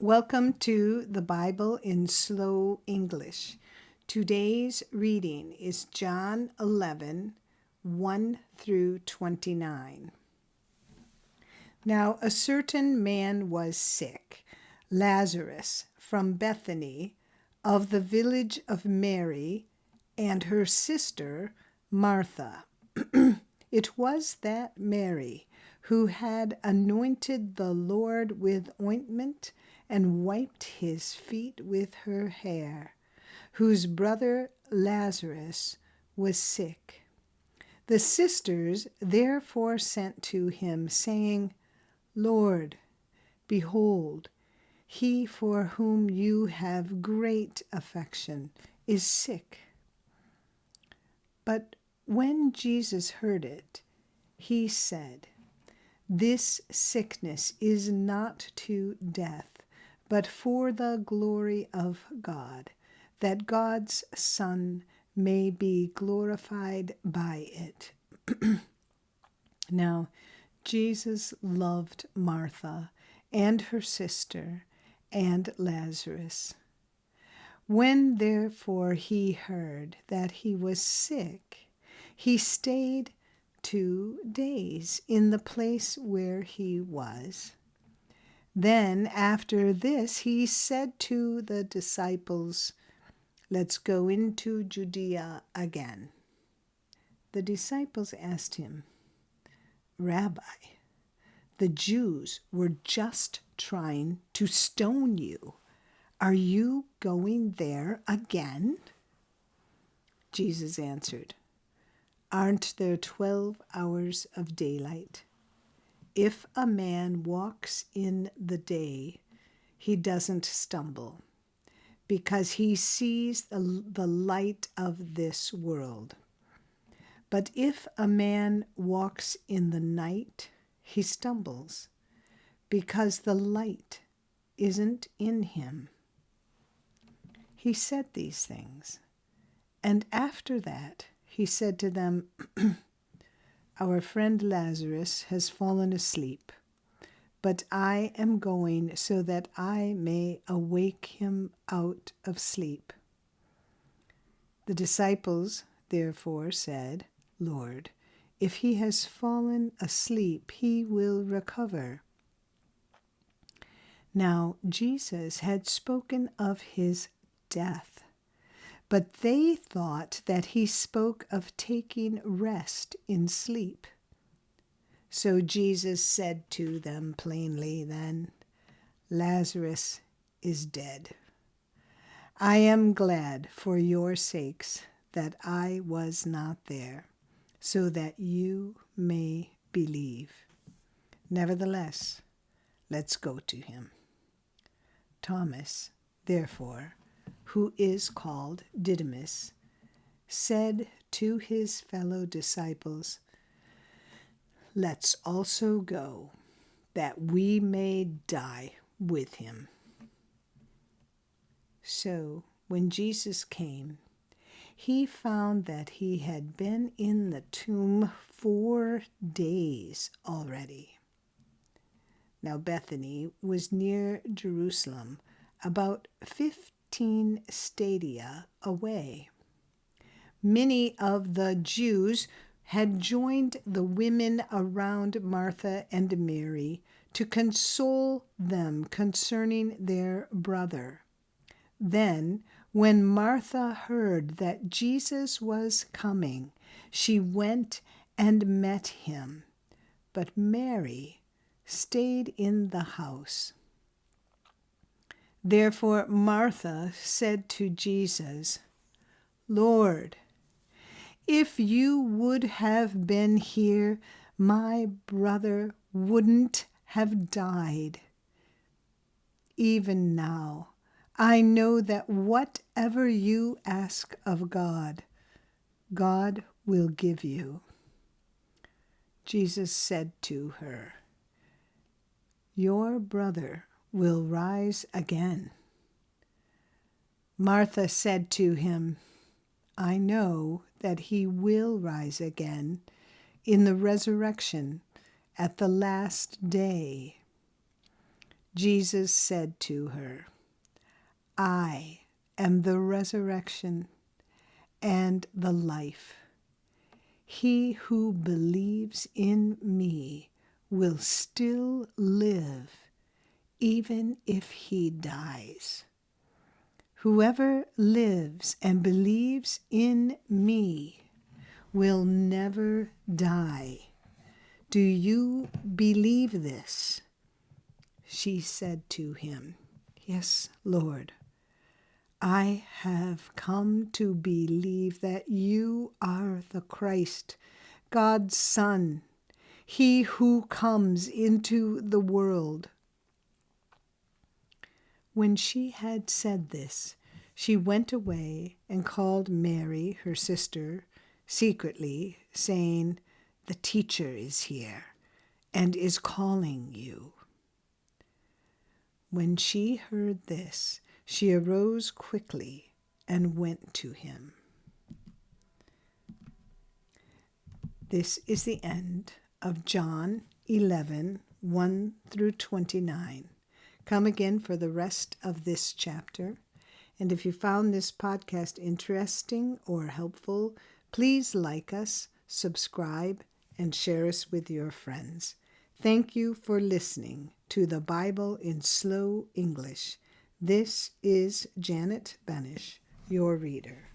Welcome to the Bible in Slow English. Today's reading is John 11, 1 through 29. Now a certain man was sick, Lazarus, from Bethany, of the village of Mary, and her sister Martha. It was that Mary who had anointed the Lord with ointment and wiped his feet with her hair, whose brother Lazarus was sick. The sisters therefore sent to him, saying, Lord, behold, he for whom you have great affection is sick. But when Jesus heard it, he said, This sickness is not to death, but for the glory of God, that God's Son may be glorified by it. Now, Jesus loved Martha and her sister and Lazarus. When therefore he heard that he was sick, he stayed 2 days in the place where he was. Then after this he said to the disciples, Let's go into Judea again. The disciples asked him, Rabbi, the Jews were just trying to stone you. Are you going there again? Jesus answered, Aren't there 12 hours of daylight? If a man walks in the day, he doesn't stumble, because he sees the light of this world. But if a man walks in the night, he stumbles, because the light isn't in him. He said these things, and after that he said to them, Our friend Lazarus has fallen asleep, but I am going so that I may awake him out of sleep. The disciples therefore said, Lord, if he has fallen asleep, he will recover. Now Jesus had spoken of his death, but they thought that he spoke of taking rest in sleep. So Jesus said to them plainly then, Lazarus is dead. I am glad for your sakes that I was not there, so that you may believe. Nevertheless, let's go to him. Thomas, therefore, who is called Didymus, said to his fellow disciples, Let's also go, that we may die with him. So when Jesus came, he found that he had been in the tomb 4 days already. Now Bethany was near Jerusalem, about 15 stadia away. Many of the Jews had joined the women around Martha and Mary to console them concerning their brother. Then, when Martha heard that Jesus was coming, she went and met him, but Mary stayed in the house. Therefore Martha said to Jesus, Lord, if you would have been here, my brother wouldn't have died. Even now, I know that whatever you ask of God, God will give you. Jesus said to her, Your brother will rise again. Martha said to him, I know that he will rise again in the resurrection at the last day. Jesus said to her, I am the resurrection and the life. He who believes in me will still live, even if he dies. Whoever lives and believes in me will never die. Do you believe this? She said to him, Yes, Lord. I have come to believe that you are the Christ, God's Son, he who comes into the world. When she had said this, she went away and called Mary, her sister, secretly, saying, The teacher is here and is calling you. When she heard this, she arose quickly and went to him. This is the end of John 11, 1 through 29. Come again for the rest of this chapter. And if you found this podcast interesting or helpful, please like us, subscribe, and share us with your friends. Thank you for listening to the Bible in Slow English. This is Janet Banish, your reader.